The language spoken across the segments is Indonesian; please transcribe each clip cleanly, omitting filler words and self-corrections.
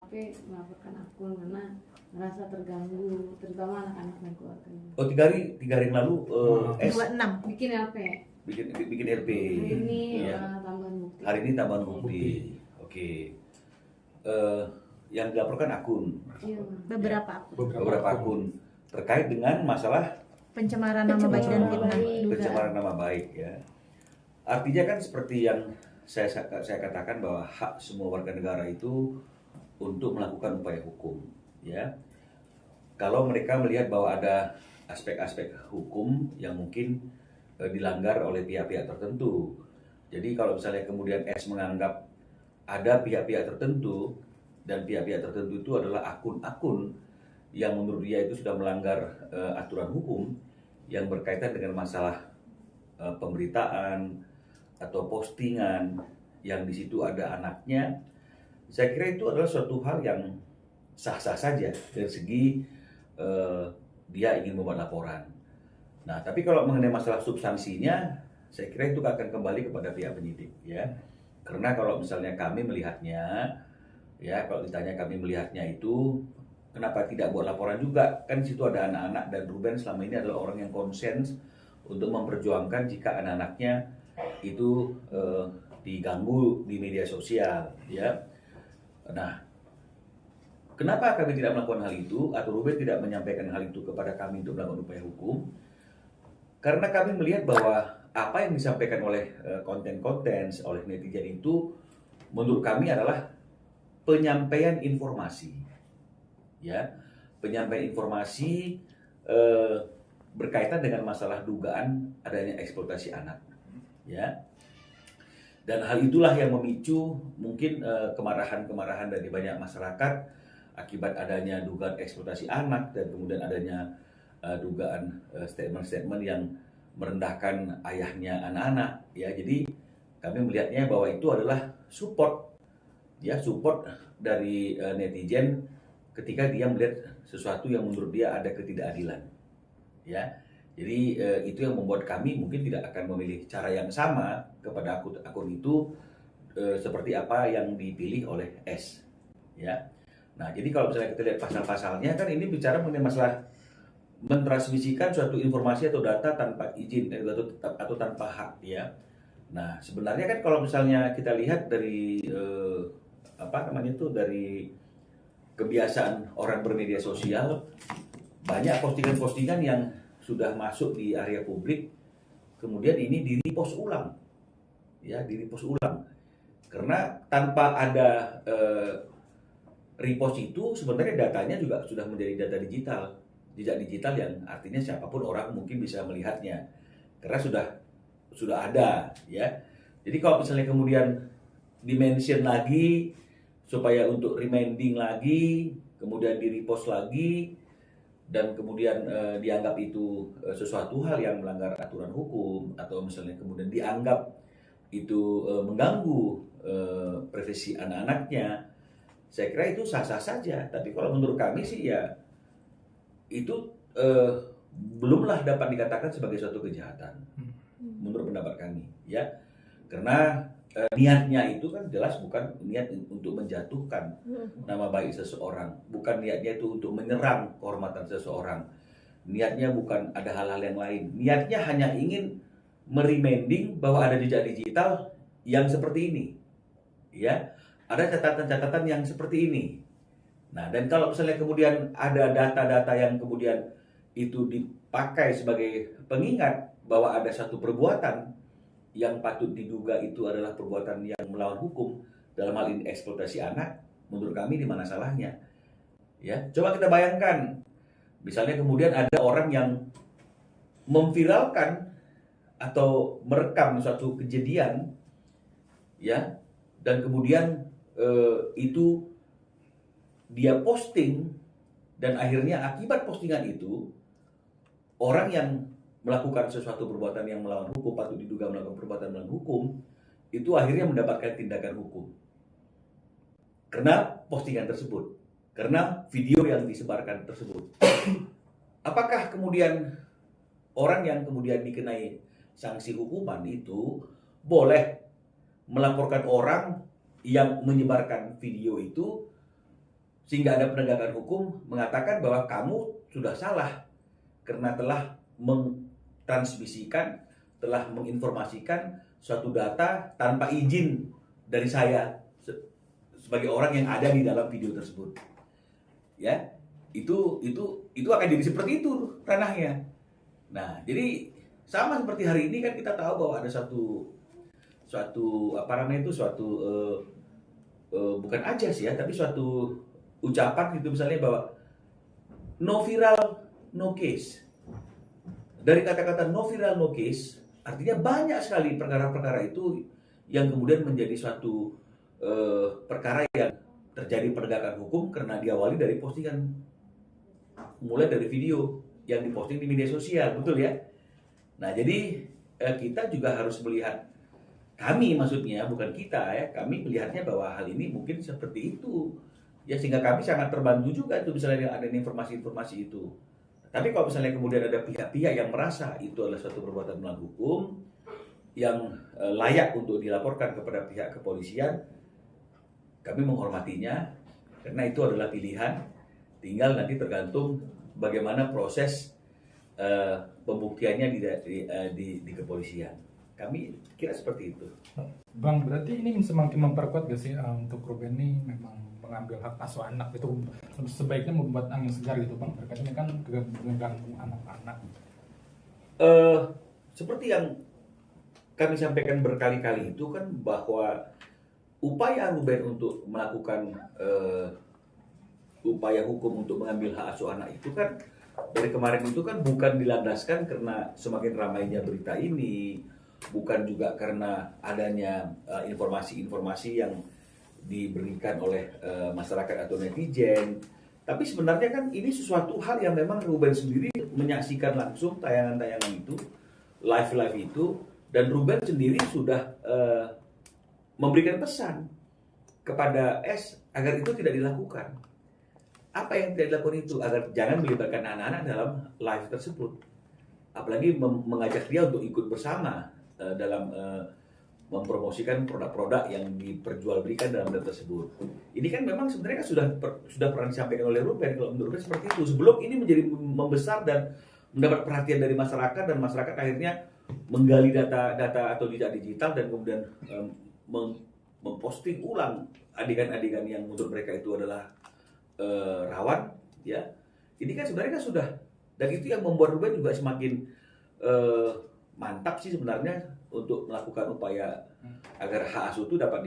HP melaporkan akun karena merasa terganggu, terutama anak-anak dan keluarganya. Oh, tiga hari yang lalu S 26 Bikin LP. bikin LP. Hari ini Ya. tambahan bukti. Hari ini tambahan bukti. Oke. Yang dilaporkan akun. Iya. Beberapa akun terkait dengan masalah pencemaran nama baik dan fitnah. pencemaran nama baik ya. Artinya kan seperti yang saya katakan bahwa hak semua warga negara itu untuk melakukan upaya hukum ya. Kalau mereka melihat bahwa ada aspek-aspek hukum yang mungkin dilanggar oleh pihak-pihak tertentu. Jadi kalau misalnya kemudian S menganggap ada pihak-pihak tertentu dan pihak-pihak tertentu itu adalah akun-akun yang menurut dia itu sudah melanggar aturan hukum yang berkaitan dengan masalah pemberitaan atau postingan yang di situ ada anaknya, saya kira itu adalah suatu hal yang sah-sah saja dari segi dia ingin membuat laporan. Nah, tapi kalau mengenai masalah substansinya, saya kira itu akan kembali kepada pihak penyidik ya. Karena kalau misalnya kami melihatnya, ya kalau ditanya kami melihatnya itu, kenapa tidak buat laporan juga? Kan di situ ada anak-anak dan Ruben selama ini adalah orang yang konsen untuk memperjuangkan jika anak-anaknya itu diganggu di media sosial, ya. Nah, kenapa kami tidak melakukan hal itu atau Ruben tidak menyampaikan hal itu kepada kami untuk melakukan upaya hukum? Karena kami melihat bahwa apa yang disampaikan oleh konten-konten oleh netizen itu menurut kami adalah penyampaian informasi, ya, penyampaian informasi berkaitan dengan masalah dugaan adanya eksploitasi anak, ya. Dan hal itulah yang memicu mungkin kemarahan-kemarahan dari banyak masyarakat akibat adanya dugaan eksploitasi anak dan kemudian adanya dugaan statement-statement yang merendahkan ayahnya anak-anak, ya. Jadi kami melihatnya bahwa itu adalah support, ya, support dari netizen ketika dia melihat sesuatu yang menurut dia ada ketidakadilan, ya. Jadi itu yang membuat kami mungkin tidak akan memilih cara yang sama kepada akun itu seperti apa yang dipilih oleh S, ya. Nah, jadi kalau misalnya kita lihat pasal-pasalnya kan ini bicara mengenai masalah mentransmisikan suatu informasi atau data tanpa izin atau tanpa hak, ya. Nah, sebenarnya kan kalau misalnya kita lihat dari dari kebiasaan orang bermedia sosial, banyak postingan-postingan yang sudah masuk di area publik, kemudian ini di-repost ulang, ya, di-repost ulang. Karena tanpa ada repost itu sebenarnya datanya juga sudah menjadi data digital, jejak digital yang artinya siapapun orang mungkin bisa melihatnya, karena sudah ada, ya. Jadi kalau misalnya kemudian di-mention lagi supaya untuk reminding lagi, kemudian di-repost lagi, dan kemudian dianggap itu sesuatu hal yang melanggar aturan hukum, atau misalnya kemudian dianggap itu mengganggu privasi anak-anaknya, saya kira itu sah-sah saja. Tapi kalau menurut kami sih ya itu belumlah dapat dikatakan sebagai suatu kejahatan, menurut pendapat kami, ya. Karena niatnya itu kan jelas bukan niat untuk menjatuhkan nama baik seseorang, bukan niatnya itu untuk menyerang kehormatan seseorang, niatnya bukan ada hal-hal yang lain, niatnya hanya ingin mereminding bahwa ada jejak digital yang seperti ini, ya, ada catatan-catatan yang seperti ini. Nah, dan kalau misalnya kemudian ada data-data yang kemudian itu dipakai sebagai pengingat bahwa ada satu perbuatan yang patut diduga itu adalah perbuatan yang melawan hukum, dalam hal ini eksploitasi anak, menurut kami di mana salahnya, ya. Coba kita bayangkan, misalnya kemudian ada orang yang memviralkan atau merekam suatu kejadian, ya, dan kemudian itu dia posting, dan akhirnya akibat postingan itu orang yang melakukan sesuatu perbuatan yang melawan hukum, patut diduga melakukan perbuatan melawan hukum, itu akhirnya mendapatkan tindakan hukum karena postingan tersebut, karena video yang disebarkan tersebut. Apakah kemudian orang yang kemudian dikenai sanksi hukuman itu boleh melaporkan orang yang menyebarkan video itu sehingga ada penegakan hukum mengatakan bahwa kamu sudah salah karena telah mentransmisikan, telah menginformasikan suatu data tanpa izin dari saya sebagai orang yang ada di dalam video tersebut. Ya, itu akan jadi seperti itu ranahnya. Nah, jadi sama seperti hari ini kan kita tahu bahwa ada suatu bukan ajas ya, tapi suatu ucapan gitu misalnya bahwa no viral no case. Dari kata-kata no viral no case artinya banyak sekali perkara-perkara itu yang kemudian menjadi suatu perkara yang terjadi penegakan hukum karena diawali dari postingan, mulai dari video yang diposting di media sosial, betul ya? Nah, jadi kita juga harus melihat, kami maksudnya bukan kita ya, kami melihatnya bahwa hal ini mungkin seperti itu ya, sehingga kami sangat terbantu juga tuh misalnya ada informasi-informasi itu. Tapi kalau misalnya kemudian ada pihak-pihak yang merasa itu adalah suatu perbuatan melanggar hukum yang layak untuk dilaporkan kepada pihak kepolisian, kami menghormatinya karena itu adalah pilihan, tinggal nanti tergantung bagaimana proses pembuktiannya di kepolisian. Kami kira seperti itu. Bang, berarti ini semakin memperkuat gak sih untuk Ruben ini memang mengambil hak asuh anak itu sebaiknya membuat angin segar gitu Bang, berkait ini kan mengganggu anak-anak. Seperti yang kami sampaikan berkali-kali itu kan bahwa upaya Ruben untuk melakukan upaya hukum untuk mengambil hak asuh anak itu kan dari kemarin itu kan bukan dilandaskan karena semakin ramainya berita ini, bukan juga karena adanya informasi-informasi yang diberikan oleh masyarakat atau netizen, tapi sebenarnya kan ini sesuatu hal yang memang Ruben sendiri menyaksikan langsung tayangan-tayangan itu, live itu, dan Ruben sendiri sudah memberikan pesan kepada S agar itu tidak dilakukan. Apa yang tidak dilakukan itu? Agar jangan melibatkan anak-anak dalam live tersebut. Apalagi mengajak dia untuk ikut bersama dalam mempromosikan produk-produk yang diperjualbelikan dalam data tersebut. Ini kan memang sebenarnya kan sudah pernah disampaikan oleh Ruben, kalau menurut Ruben seperti itu. Sebelum ini menjadi membesar dan mendapat perhatian dari masyarakat, dan masyarakat akhirnya menggali data atau jejak digital dan kemudian memposting ulang adegan-adegan yang menurut mereka itu adalah rawan, ya. Ini kan sebenarnya kan sudah, dan itu yang membuat Ruben juga semakin mantap sih sebenarnya untuk melakukan upaya agar hak asuh itu dapat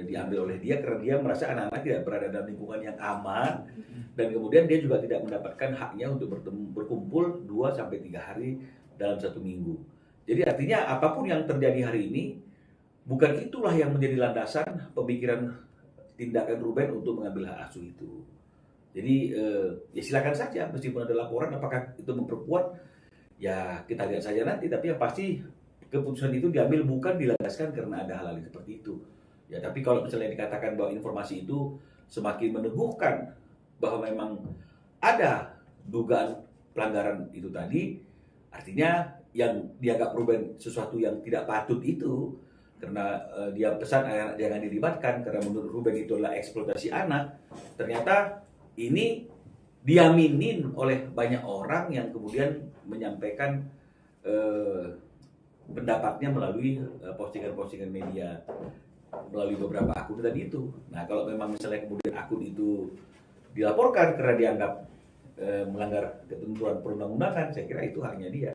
diambil oleh dia, karena dia merasa anak-anak tidak berada dalam lingkungan yang aman, dan kemudian dia juga tidak mendapatkan haknya untuk berkumpul 2-3 hari dalam 1 minggu. Jadi artinya apapun yang terjadi hari ini, bukan itulah yang menjadi landasan pemikiran tindakan Ruben untuk mengambil hak asuh itu. Jadi ya silakan saja, meskipun ada laporan apakah itu memperkuat, ya kita lihat saja nanti. Tapi yang pasti keputusan itu diambil bukan dilandaskan karena ada hal-hal seperti itu. Ya, tapi kalau misalnya dikatakan bahwa informasi itu semakin meneguhkan bahwa memang ada dugaan pelanggaran itu tadi, artinya yang dianggap Ruben sesuatu yang tidak patut itu, karena dia pesan anak jangan dilibatkan karena menurut Ruben itu adalah eksploitasi anak, ternyata ini diaminin oleh banyak orang yang kemudian menyampaikan pendapatnya melalui postingan-postingan media, melalui beberapa akun tadi itu. Nah, kalau memang misalnya kemudian akun itu dilaporkan karena dianggap melanggar ketentuan perundang-undangan, saya kira itu haknya dia.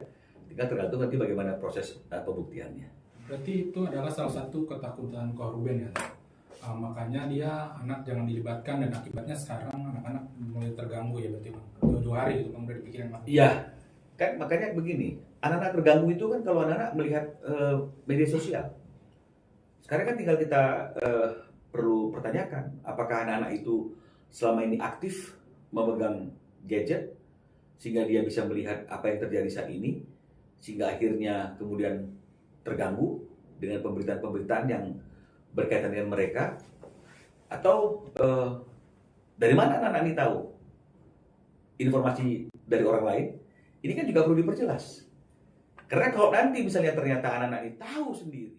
Tinggal tergantung nanti bagaimana proses pembuktiannya. Berarti itu adalah salah satu ketakutan Ruben ya. Makanya dia anak jangan dilibatkan, dan akibatnya sekarang anak-anak mulai terganggu ya berarti Bang. 2 hari itu Bang udah dipikirin Bang. Iya, kan makanya begini, anak-anak terganggu itu kan kalau anak-anak melihat media sosial. Sekarang kan tinggal kita perlu pertanyakan, apakah anak-anak itu selama ini aktif memegang gadget sehingga dia bisa melihat apa yang terjadi saat ini, sehingga akhirnya kemudian terganggu dengan pemberitaan-pemberitaan yang berkaitan dengan mereka, atau dari mana anak-anak ini tahu informasi dari orang lain? Ini kan juga perlu diperjelas. Karena kalau nanti misalnya ternyata anak-anak ini tahu sendiri